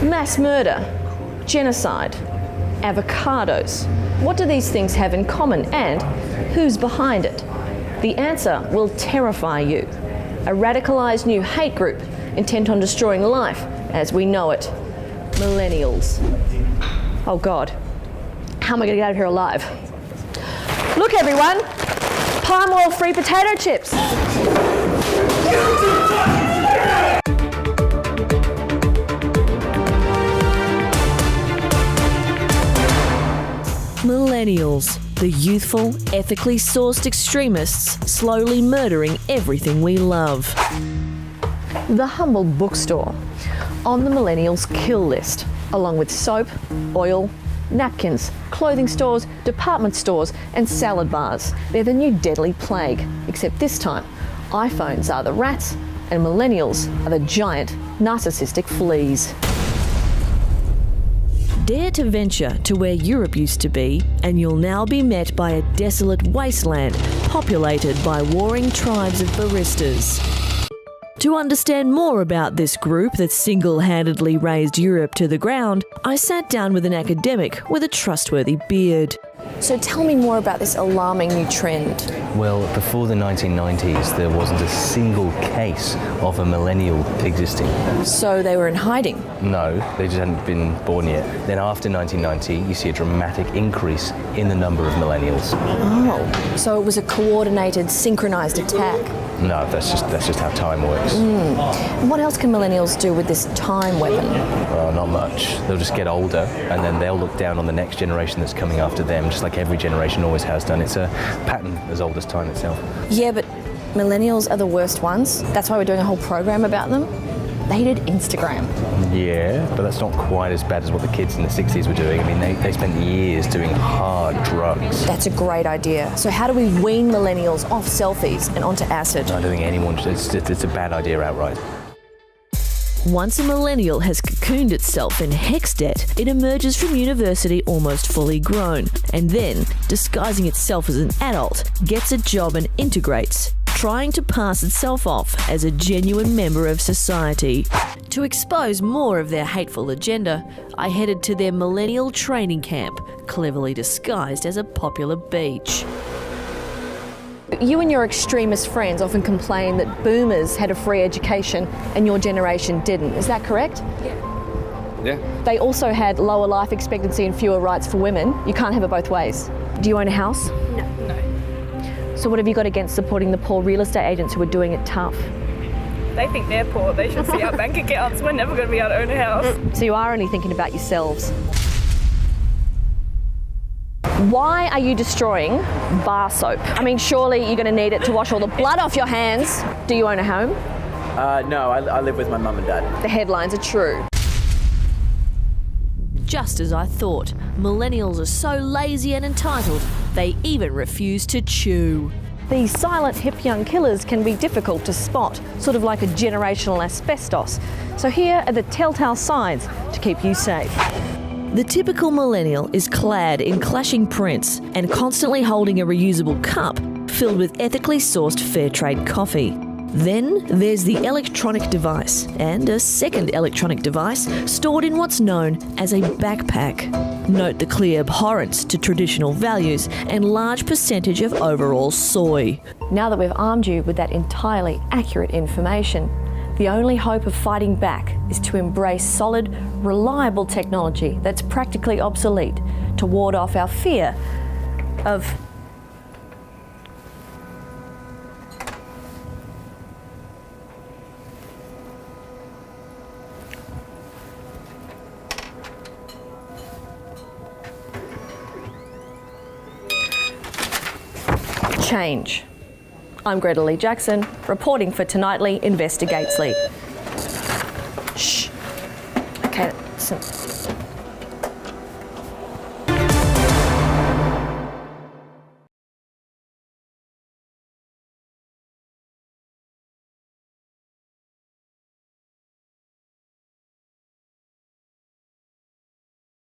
Mass murder, genocide, avocados. What do these things have in common, and who's behind it? The answer will terrify you. A radicalised new hate group intent on destroying life as we know it. Millennials. Oh God, how am I going to get out of here alive? Look everyone, palm oil free potato chips. Millennials, the youthful, ethically sourced extremists slowly murdering everything we love. The humble bookstore on the Millennials kill list, along with soap, oil, napkins, clothing stores, department stores and salad bars. They're the new deadly plague, except this time iPhones are the rats and Millennials are the giant narcissistic fleas. Dare to venture to where Europe used to be, and you'll now be met by a desolate wasteland populated by warring tribes of baristas. To understand more about this group that single-handedly razed Europe to the ground, I sat down with an academic with a trustworthy beard. So tell me more about this alarming new trend. Well, before the 1990s, there wasn't a single case of a millennial existing. So they were in hiding? No, they just hadn't been born yet. Then after 1990, you see a dramatic increase in the number of millennials. Oh, so it was a coordinated, synchronised attack? No, that's just how time works. And what else can millennials do with this time weapon? Well, not much. They'll just get older, and then they'll look down on the next generation that's coming after them, just like every generation always has done. It's a pattern as old as time itself. Yeah, but millennials are the worst ones. That's why we're doing a whole program about them. They did Instagram. Yeah, but that's not quite as bad as what the kids in the 60s were doing. I mean, they spent years doing hard drugs. That's a great idea. So how do we wean millennials off selfies and onto acid? I don't think anyone, it's a bad idea outright. Once a millennial has cocooned itself in hex debt, it emerges from university almost fully grown, and then, disguising itself as an adult, gets a job and integrates, trying to pass itself off as a genuine member of society. To expose more of their hateful agenda, I headed to their millennial training camp, cleverly disguised as a popular beach. You and your extremist friends often complain that boomers had a free education and your generation didn't. Is that correct? Yeah. They also had lower life expectancy and fewer rights for women. You can't have it both ways. Do you own a house? No. So what have you got against supporting the poor real estate agents who are doing it tough? They think they're poor. They should see our bank accounts. We're never going to be able to own a house. So you are only thinking about yourselves. Why are you destroying bar soap? I mean, surely you're going to need it to wash all the blood off your hands. Do you own a home? No, I live with my mum and dad. The headlines are true. Just as I thought, millennials are so lazy and entitled, they even refuse to chew. These silent, hip young killers can be difficult to spot, sort of like a generational asbestos. So here are the telltale signs to keep you safe. The typical millennial is clad in clashing prints and constantly holding a reusable cup filled with ethically sourced fair trade coffee. Then there's the electronic device and a second electronic device stored in what's known as a backpack. Note the clear abhorrence to traditional values and large percentage of overall soy. Now that we've armed you with that entirely accurate information, the only hope of fighting back is to embrace solid, reliable technology that's practically obsolete to ward off our fear of change. I'm Greta Lee Jackson, reporting for Tonightly Investigatesly.